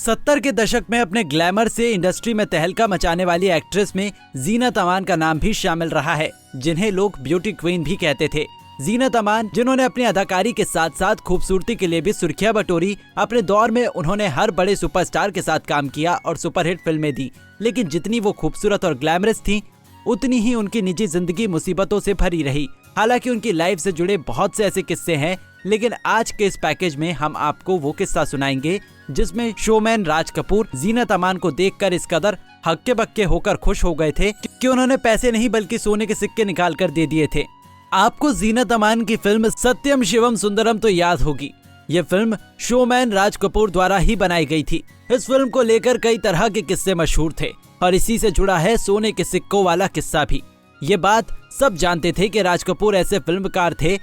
70 के दशक में अपने ग्लैमर से इंडस्ट्री में तहलका मचाने वाली एक्ट्रेस में जीनत अमान का नाम भी शामिल रहा है, जिन्हें लोग ब्यूटी क्वीन भी कहते थे। जीनत अमान, जिन्होंने अपनी अदाकारी के साथ साथ खूबसूरती के लिए भी सुर्खियां बटोरी। अपने दौर में उन्होंने हर बड़े सुपरस्टार के साथ काम किया और सुपरहिट फिल्में दी, लेकिन जितनी वो खूबसूरत और ग्लैमरस थी, उतनी ही उनकी निजी जिंदगी मुसीबतों से भरी रही। हालांकि उनकी लाइफ से जुड़े बहुत से ऐसे किस्से हैं, लेकिन आज के इस पैकेज में हम आपको वो किस्सा सुनाएंगे जिसमें शोमैन राज कपूर जीनत अमान को देखकर इस कदर हक्के बक्के होकर खुश हो गए थे कि उन्होंने पैसे नहीं बल्कि सोने के सिक्के निकाल कर दे दिए थे। आपको जीनत अमान की फिल्म सत्यम शिवम सुंदरम तो याद होगी। ये फिल्म शोमैन राज कपूर द्वारा ही बनाई गई थी। इस फिल्म को लेकर कई तरह के किस्से मशहूर थे और इसी से जुड़ा है सोने के सिक्कों वाला किस्सा भी। ये बात सब जानते थे कि राज कपूर ऐसे फिल्मकार थे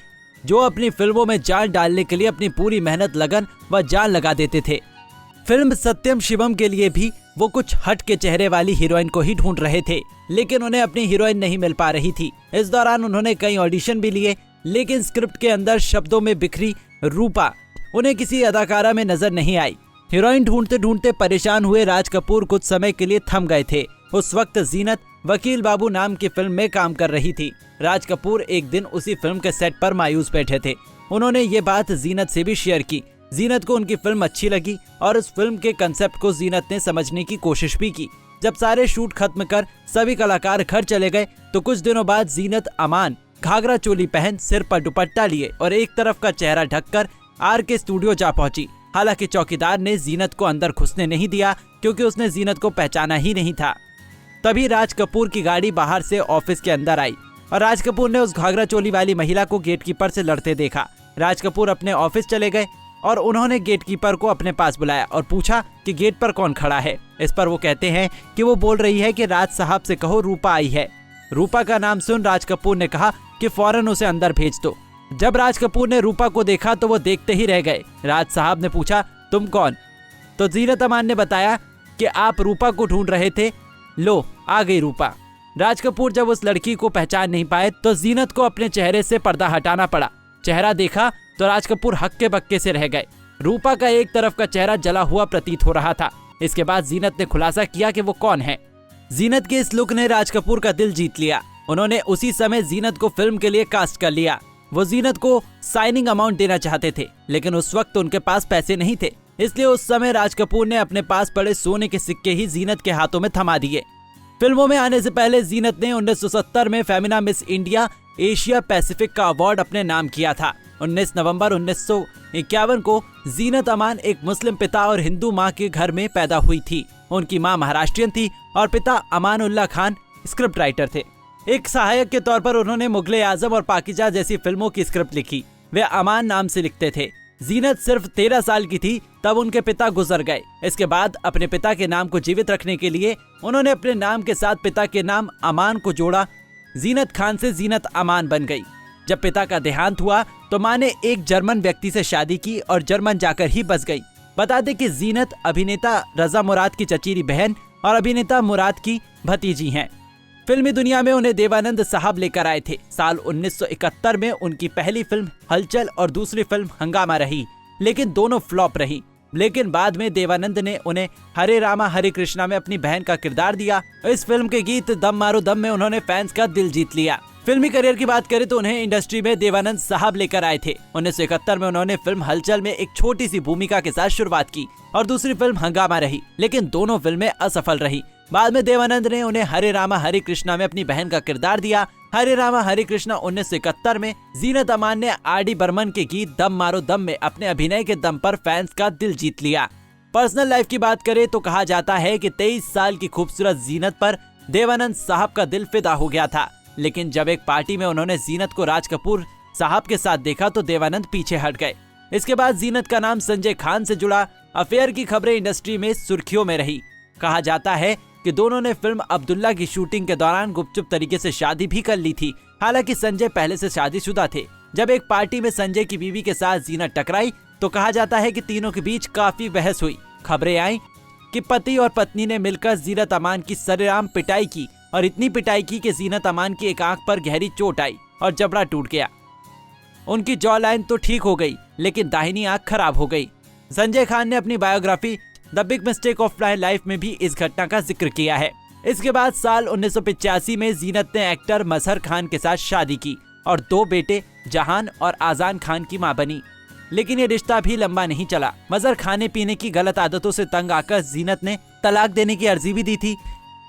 जो अपनी फिल्मों में जान डालने के लिए अपनी पूरी मेहनत, लगन व जान लगा देते थे। फिल्म सत्यम शिवम के लिए भी वो कुछ हट के चेहरे वाली हीरोइन को ही ढूंढ रहे थे, लेकिन उन्हें अपनी हीरोइन नहीं मिल पा रही थी। इस दौरान उन्होंने कई ऑडिशन भी लिए, लेकिन स्क्रिप्ट के अंदर शब्दों में बिखरी रूपा उन्हें किसी अदाकारा में नजर नहीं आई। हीरोइन ढूंढते ढूंढते परेशान हुए राज कपूर कुछ समय के लिए थम गए थे। उस वक्त जीनत वकील बाबू नाम की फिल्म में काम कर रही थी। राज कपूर एक दिन उसी फिल्म के सेट पर मायूस बैठे थे। उन्होंने ये बात जीनत से भी शेयर की। जीनत को उनकी फिल्म अच्छी लगी और उस फिल्म के कंसेप्ट को जीनत ने समझने की कोशिश भी की। जब सारे शूट खत्म कर सभी कलाकार घर चले गए तो कुछ दिनों बाद जीनत अमान घाघरा चोली पहन, सिर पर दुपट्टा लिए और एक तरफ का चेहरा ढककर आर के स्टूडियो जा पहुंची। हालांकि चौकीदार ने जीनत को अंदर घुसने नहीं दिया क्योंकि उसने जीनत को पहचाना ही नहीं था। तभी राज कपूर की गाड़ी बाहर से ऑफिस के अंदर आई और राज कपूर ने उस घाघरा चोली वाली महिला को गेटकीपर से लड़ते देखा। राज कपूर अपने ऑफिस चले गए और उन्होंने गेटकीपर को अपने पास बुलाया और पूछा कि गेट पर कौन खड़ा है। इस पर वो कहते हैं कि वो बोल रही है कि राज साहब से कहो रूपा आई है। रूपा का नाम सुन राज कपूर ने कहा कि फौरन उसे अंदर भेज दो। जब राज कपूर ने रूपा को देखा तो वो देखते ही रह गए। राज साहब ने पूछा, तुम कौन? तो जीनत अमान ने बताया कि आप रूपा को ढूंढ रहे थे, लो आ गई रूपा। राज कपूर जब उस लड़की को पहचान नहीं पाए तो जीनत को अपने चेहरे से पर्दा हटाना पड़ा। चेहरा देखा तो राज कपूर हक्के बक्के से रह गए। रूपा का एक तरफ का चेहरा जला हुआ प्रतीत हो रहा था। इसके बाद जीनत ने खुलासा किया कि वो कौन है। जीनत के इस लुक ने राज कपूर का दिल जीत लिया। उन्होंने उसी समय जीनत को फिल्म के लिए कास्ट कर लिया। वो जीनत को साइनिंग अमाउंट देना चाहते थे, लेकिन उस वक्त उनके पास पैसे नहीं थे, इसलिए उस समय राज कपूर ने अपने पास पड़े सोने के सिक्के ही जीनत के हाथों में थमा दिए। फिल्मों में आने से पहले जीनत ने 1970 में Femina miss India Asia Pacific का अवार्ड अपने नाम किया था। 19 नवंबर 1951 को जीनत अमान एक मुस्लिम पिता और हिंदू मां के घर में पैदा हुई थी। उनकी मां महाराष्ट्रियन थी और पिता अमानुल्लाह खान स्क्रिप्ट राइटर थे। एक सहायक के तौर पर उन्होंने मुगले आजम और पाकीजा जैसी फिल्मों की स्क्रिप्ट लिखी। वे अमान नाम से लिखते थे। जीनत सिर्फ 13 साल की थी तब उनके पिता गुजर गए। इसके बाद अपने पिता के नाम को जीवित रखने के लिए उन्होंने अपने नाम के साथ पिता के नाम अमान को जोड़ा। जीनत खान से जीनत अमान बन गई। जब पिता का देहांत हुआ तो मां ने एक जर्मन व्यक्ति से शादी की और जर्मन जाकर ही बस गई। बता दें कि जीनत अभिनेता रजा मुराद की चचेरी बहन और अभिनेता मुराद की भतीजी हैं। फिल्मी दुनिया में उन्हें देवानंद साहब लेकर आए थे। साल 1971 में उनकी पहली फिल्म हलचल और दूसरी फिल्म हंगामा रही, लेकिन दोनों फ्लॉप रही। लेकिन बाद में देवानंद ने उन्हें हरे रामा हरे कृष्णा में अपनी बहन का किरदार दिया। इस फिल्म के गीत दम मारो दम में उन्होंने फैंस का दिल जीत लिया। फिल्मी करियर की बात करें तो उन्हें इंडस्ट्री में देवानंद साहब लेकर आए थे। 1971 में उन्होंने फिल्म हलचल में एक छोटी सी भूमिका के साथ शुरुआत की और दूसरी फिल्म हंगामा रही, लेकिन दोनों फिल्में असफल रही। बाद में देवानंद ने उन्हें हरे रामा हरे कृष्णा में अपनी बहन का किरदार दिया। हरे रामा हरे कृष्णा 1971 में जीनत अमान ने आर.डी. बर्मन के गीत दम मारो दम में अपने अभिनय के दम पर फैंस का दिल जीत लिया। पर्सनल लाइफ की बात करें तो कहा जाता है कि 23 साल की खूबसूरत जीनत पर देवानंद साहब का दिल फिदा हो गया था, लेकिन जब एक पार्टी में उन्होंने जीनत को राज कपूर साहब के साथ देखा तो देवानंद पीछे हट गए। इसके बाद जीनत का नाम संजय खान से जुड़ा। अफेयर की खबरें इंडस्ट्री में सुर्खियों में रही। कहा जाता है कि दोनों ने फिल्म अब्दुल्ला की शूटिंग के दौरान गुपचुप तरीके से शादी भी कर ली थी। हालांकि संजय पहले से शादीशुदा थे। जब एक पार्टी में संजय की बीवी के साथ जीनत टकराई तो कहा जाता है कि तीनों के बीच काफी बहस हुई। खबरें आई कि पति और पत्नी ने मिलकर जीनत अमान की सरेआम पिटाई की और इतनी पिटाई की कि जीनत अमान की एक आंख पर गहरी चोट आई और जबड़ा टूट गया। उनकी जॉ लाइन तो ठीक हो गई, लेकिन दाहिनी आंख खराब हो गई। संजय खान ने अपनी biography the big mistake of my life में भी इस घटना का जिक्र किया है। इसके बाद साल 1985 में जीनत ने एक्टर मजहर खान के साथ शादी की और 2 बेटे जहान और आजान खान की मां बनी। लेकिन ये रिश्ता भी लंबा नहीं चला। मजहर खाने पीने की गलत आदतों से तंग आकर जीनत ने तलाक देने की अर्जी भी दी थी,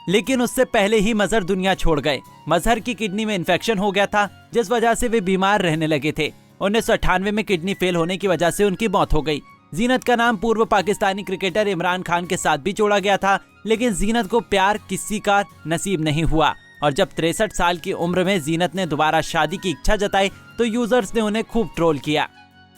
लेकिन उससे पहले ही मजहर दुनिया छोड़ गए। मजहर की किडनी में इन्फेक्शन हो गया था, जिस वजह से वे बीमार रहने लगे थे। 1998 में किडनी फेल होने की वजह से उनकी मौत हो गई। जीनत का नाम पूर्व पाकिस्तानी क्रिकेटर इमरान खान के साथ भी जोड़ा गया था, लेकिन जीनत को प्यार किसी का नसीब नहीं हुआ और जब 63 साल की उम्र में जीनत ने दोबारा शादी की इच्छा जताई तो यूजर्स ने उन्हें खूब ट्रोल किया।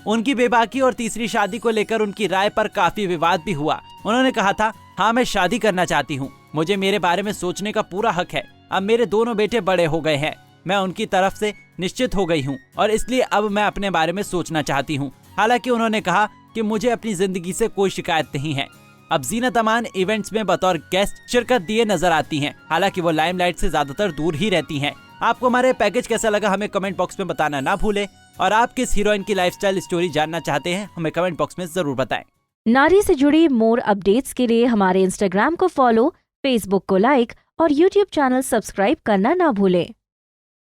उनकी बेबाकी और तीसरी शादी को लेकर उनकी राय पर काफी विवाद भी हुआ। उन्होंने कहा था, हाँ मैं शादी करना चाहती हूँ, मुझे मेरे बारे में सोचने का पूरा हक है। अब मेरे दोनों बेटे बड़े हो गए हैं, मैं उनकी तरफ से निश्चित हो गई हूँ और इसलिए अब मैं अपने बारे में सोचना चाहती हूँ। हालांकि उन्होंने कहा कि मुझे अपनी जिंदगी से कोई शिकायत नहीं है। अब जीनत अमान इवेंट्स में बतौर गेस्ट शिरकत दिए नजर आती हैं। हालांकि वो लाइमलाइट से ज्यादातर दूर ही रहती हैं। आपको हमारे पैकेज कैसा लगा हमें कमेंट बॉक्स में बताना ना भूले और आप किस हीरोइन की लाइफस्टाइल स्टोरी जानना चाहते हैं हमें कमेंट बॉक्स में जरूर बताएं। नारी से जुड़ी मोर अपडेट्स के लिए हमारे इंस्टाग्राम को फॉलो, फेसबुक को लाइक और यूट्यूब चैनल सब्सक्राइब करना ना भूलें।